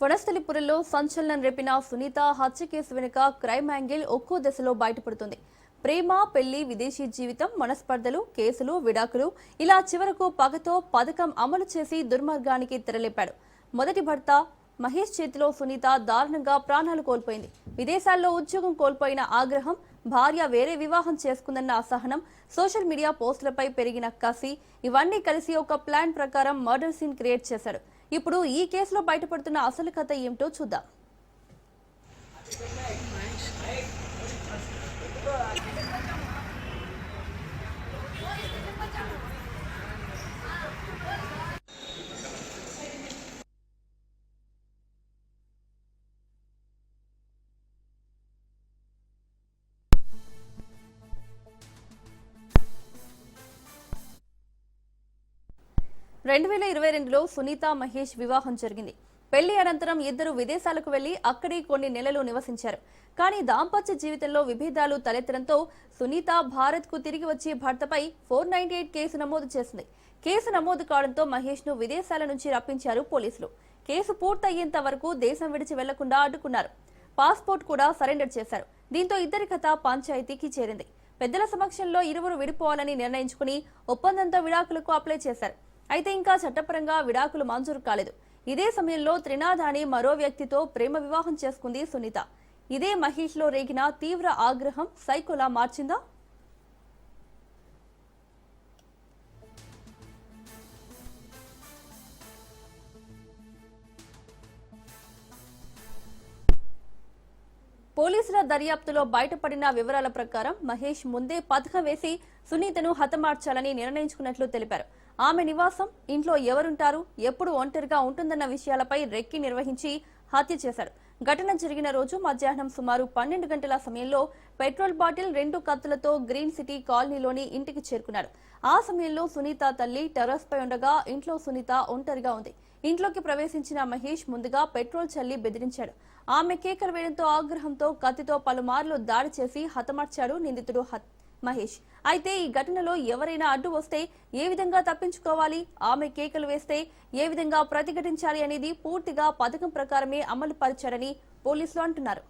వనస్థలిపురంలో సంచలనం రేపిన సునీత హత్య కేసు వెనుక క్రైమ్ యాంగిల్ ఒక్కో దశలో బయటపడుతుంది. ప్రేమ, పెళ్లి, విదేశీ జీవితం, మనస్పర్ధలు, కేసులు, విడాకులు ఇలా చివరకు పగతో పథకం అమలు చేసి దుర్మార్గానికి తెరలేపాడు. మొదటి భర్త మహేష్ చేతిలో సునీత దారుణంగా ప్రాణాలు కోల్పోయింది. విదేశాల్లో ఉద్యోగం కోల్పోయిన ఆగ్రహం, భార్య వేరే వివాహం చేసుకుందన్న అసహనం, సోషల్ మీడియా పోస్టులపై పెరిగిన కసి ఇవన్నీ కలిసి ఒక ప్లాన్ ప్రకారం మర్డర్ సీన్ క్రియేట్ చేశాడు. ఇప్పుడు ఈ కేసులో బయటపడుతున్న అసలు కథ ఏమిటో చూద్దాం. 2022లో సునీత మహేష్ వివాహం జరిగింది. పెళ్లి అనంతరం ఇద్దరు విదేశాలకు వెళ్లి అక్కడే కొన్ని నెలలు నివసించారు. కానీ దాంపత్య జీవితంలో విభేదాలు తలెత్తడంతో సునీత భారత్ కు తిరిగి వచ్చి భర్తపై 498 కేసు నమోదు చేసింది. కేసు నమోదు కావడంతో మహేష్ ను విదేశాల నుంచి రప్పించారు పోలీసులు. కేసు పూర్తయ్యేంత వరకు దేశం విడిచి వెళ్లకుండా అడ్డుకున్నారు. పాస్పోర్ట్ కూడా సరెండర్ చేశారు. దీంతో ఇద్దరి కథ పంచాయతీకి చేరింది. పెద్దల సమక్షంలో ఇరువురు విడిపోవాలని నిర్ణయించుకుని ఒప్పందంతో విడాకులకు అప్లై చేశారు. అయితే ఇంకా చట్టపరంగా విడాకులు మంజూరు కాలేదు. ఇదే సమయంలో త్రినాథ్ అనే మరో వ్యక్తితో ప్రేమ వివాహం చేసుకుంది సునీత. ఇదే మహేష్ లో రేగిన తీవ్ర ఆగ్రహం సైకోలా మార్చిందా? పోలీసుల దర్యాప్తులో బయటపడిన వివరాల ప్రకారం మహేష్ ముందే పథకం వేసి సునీతను హతమార్చాలని నిర్ణయించుకున్నట్లు తెలిపారు. ఆమె నివాసం, ఇంట్లో ఎవరుంటారు, ఎప్పుడు ఒంటరిగా ఉంటుందన్న విషయాలపై రెక్కి నిర్వహించి హత్య చేశారు. ఘటన జరిగిన రోజు మధ్యాహ్నం సుమారు 12 గంటల సమయంలో పెట్రోల్ బాటిల్, 2 కత్తులతో గ్రీన్ సిటీ కాలనీలోని ఇంటికి చేరుకున్నాడు. ఆ సమయంలో సునీత తల్లి టెర్రస్ పై ఉండగా ఇంట్లో సునీత ఒంటరిగా ఉంది. ఇంట్లోకి ప్రవేశించిన మహేష్ ముందుగా పెట్రోల్ చల్లి బెదిరించాడు. ఆమె కేకలు వేయడంతో ఆగ్రహంతో కత్తితో పలుమార్లు దాడి చేసి హతమార్చాడు నిందితుడు మహేష్. అయితే ఈ ఘటనలో ఎవరైనా అడ్డు వస్తే ఏ విధంగా తప్పించుకోవాలి, ఆమె కేకలు వేస్తే ఏ విధంగా ప్రతిఘటించాలి అనేది పూర్తిగా పథకం ప్రకారమే అమలు పరిచారని పోలీసులు అంటున్నారు.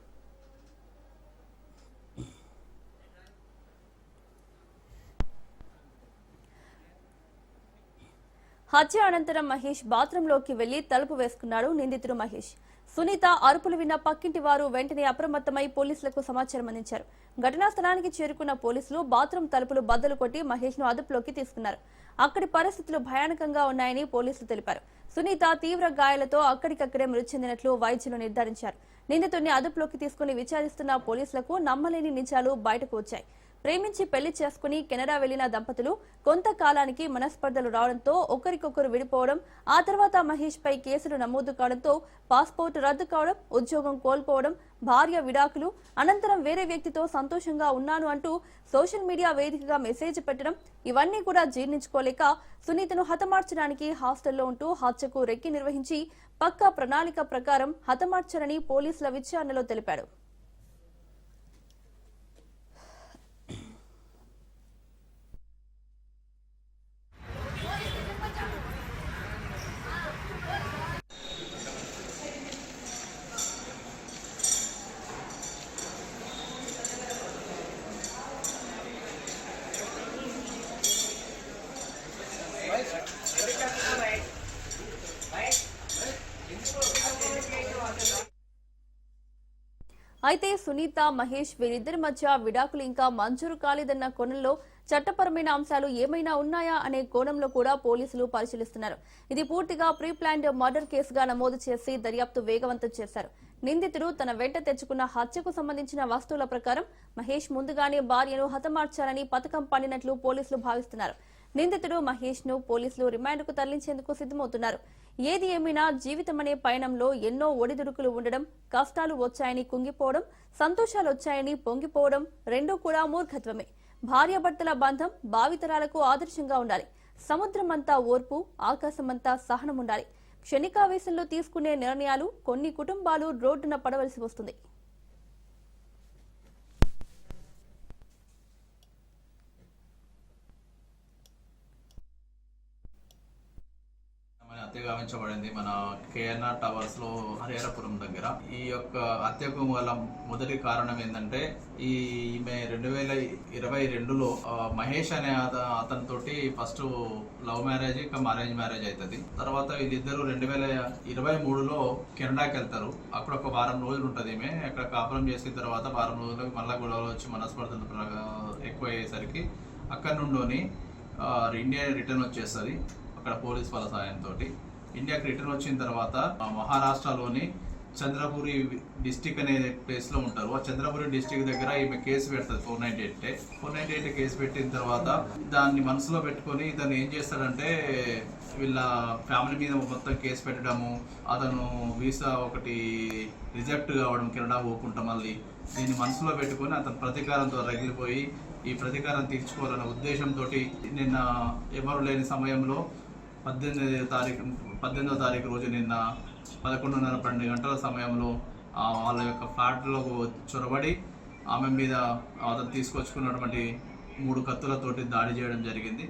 హత్య అనంతరం మహేష్ బాత్రూంలోకి వెళ్లి తలుపు వేసుకున్నాడు నిందితుడు మహేష్. సునీత అరుపులు విన్న పక్కింటి వారు వెంటనే అప్రమత్తమై పోలీసులకు సమాచారం అందించారు. ఘటనా స్థలానికి చేరుకున్న పోలీసులు బాత్రూం తలుపులు బద్దలు కొట్టి మహేష్ ను అదుపులోకి తీసుకున్నారు. అక్కడి పరిస్థితులు భయానకంగా ఉన్నాయని పోలీసులు తెలిపారు. సునీత తీవ్ర గాయాలతో అక్కడికక్కడే మృతి చెందినట్లు వైద్యులు నిర్ధారించారు. నిందితుడిని అదుపులోకి తీసుకుని విచారిస్తున్న పోలీసులకు నమ్మలేని నిజాలు బయటకు వచ్చాయి. ప్రేమించి పెళ్లి చేసుకుని కెనడా వెళ్లిన దంపతులు కొంతకాలానికి మనస్పర్ధలు రావడంతో ఒకరికొకరు విడిపోవడం, ఆ తర్వాత మహేష్ పై కేసులు నమోదు కావడంతో పాస్పోర్ట్ రద్దు కావడం, ఉద్యోగం కోల్పోవడం, భార్య విడాకులు, అనంతరం వేరే వ్యక్తితో సంతోషంగా ఉన్నాను అంటూ సోషల్ మీడియా వేదికగా మెసేజ్ పెట్టడం, ఇవన్నీ కూడా జీర్ణించుకోలేక సునీతను హతమార్చడానికి హాస్టల్లో ఉంటూ హత్యకు రెక్కి నిర్వహించి పక్కా ప్రణాళిక ప్రకారం హతమార్చారని పోలీసుల విచారణలో తెలిపాడు. అయితే సునీత, మహేష్ వీరిద్దరి మధ్య విడాకులు ఇంకా మంజూరు కాలేదన్న కోణంలో చట్టపరమైన అంశాలు ఏమైనా ఉన్నాయా అనే కోణంలో కూడా పోలీసులు పరిశీలిస్తున్నారు. ఇది పూర్తిగా ప్రీ ప్లాన్డ్ మర్డర్ కేసుగా నమోదు చేసి దర్యాప్తు వేగవంతం చేశారు. నిందితుడు తన వెంట తెచ్చుకున్న హత్యకు సంబంధించిన వస్తువుల ప్రకారం మహేష్ ముందుగానే భార్యను హతమార్చాలని పథకం పన్నినట్లు పోలీసులు భావిస్తున్నారు. నిందితుడు మహేష్ ను పోలీసులు రిమాండ్ కు తరలించేందుకు సిద్ధమవుతున్నారు. ఏది ఏమైనా జీవితమనే పయనంలో ఎన్నో ఒడిదుడుకులు ఉండడం, కష్టాలు వచ్చాయని కుంగిపోవడం, సంతోషాలు వచ్చాయని పొంగిపోవడం రెండూ కూడా మూర్ఖత్వమే. భార్యాభర్తల బంధం భావితరాలకు ఆదర్శంగా ఉండాలి. సముద్రమంతా ఓర్పు, ఆకాశమంతా సహనం ఉండాలి. క్షణికావేశంలో తీసుకునే నిర్ణయాలు కొన్ని కుటుంబాలు రోడ్డున పడవలసి వస్తుంది. అత్తయ్య గావించబడింది మన కేఎన్ఆర్ టవర్స్ లో హరిహరపురం దగ్గర. ఈ యొక్క హత్యకు గల మొదటి కారణం ఏంటంటే ఈమె 2022లో మహేష్ అనే అతనితోటి ఫస్ట్ లవ్ మ్యారేజ్ ఇంకా అరేంజ్ మ్యారేజ్ అవుతుంది. తర్వాత వీళ్ళిద్దరు 2023లో కెనడాకి వెళ్తారు. అక్కడ ఒక వారం రోజులు ఉంటుంది. ఈమె అక్కడ కాపురం చేసిన తర్వాత వారం రోజులకు మళ్ళీ గొడవలు వచ్చి మనస్పర్ధలు ఎక్కువ అయ్యేసరికి అక్కడ నుండి ఇండియా రిటర్న్ వచ్చేస్తుంది. అక్కడ పోలీస్ వాళ్ళ సాయంతో ఇండియాకి రిటర్న్ వచ్చిన తర్వాత మహారాష్ట్రలోని చంద్రపురి డిస్టిక్ అనే ప్లేస్ లో ఉంటారు. ఆ చంద్రపురి డిస్టిక్ దగ్గర ఈమె కేసు పెడుతుంది 498 కేసు పెట్టిన తర్వాత దాన్ని మనసులో పెట్టుకొని ఇతను ఏం చేస్తాడంటే వీళ్ళ ఫ్యామిలీ మీద మొత్తం కేసు పెట్టడము, అతను వీసా ఒకటి రిజెక్ట్ కావడం, కెనడా పోకుండా మళ్ళీ దీన్ని మనసులో పెట్టుకొని అతను ప్రతీకారంతో రగిలిపోయి ఈ ప్రతీకారం తీర్చుకోవాలనే ఉద్దేశంతో నిన్న ఎవరు లేని సమయంలో 18వ తారీఖు రోజు నిన్న 11:30-12 గంటల సమయంలో వాళ్ళ యొక్క ఫ్లాట్లో చొరబడి ఆమె మీద అతను తీసుకొచ్చుకున్నటువంటి 3 కత్తులతోటి దాడి చేయడం జరిగింది.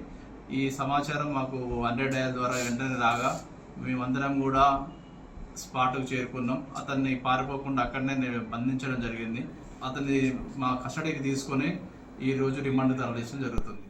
ఈ సమాచారం మాకు 100 డయల్ ద్వారా వెంటనే రాగా మేమందరం కూడా స్పాట్కు చేరుకున్నాం. అతన్ని పారిపోకుండా అక్కడనే బంధించడం జరిగింది. అతన్ని మా కస్టడీకి తీసుకొని ఈరోజు రిమాండ్ తరలించడం జరుగుతుంది.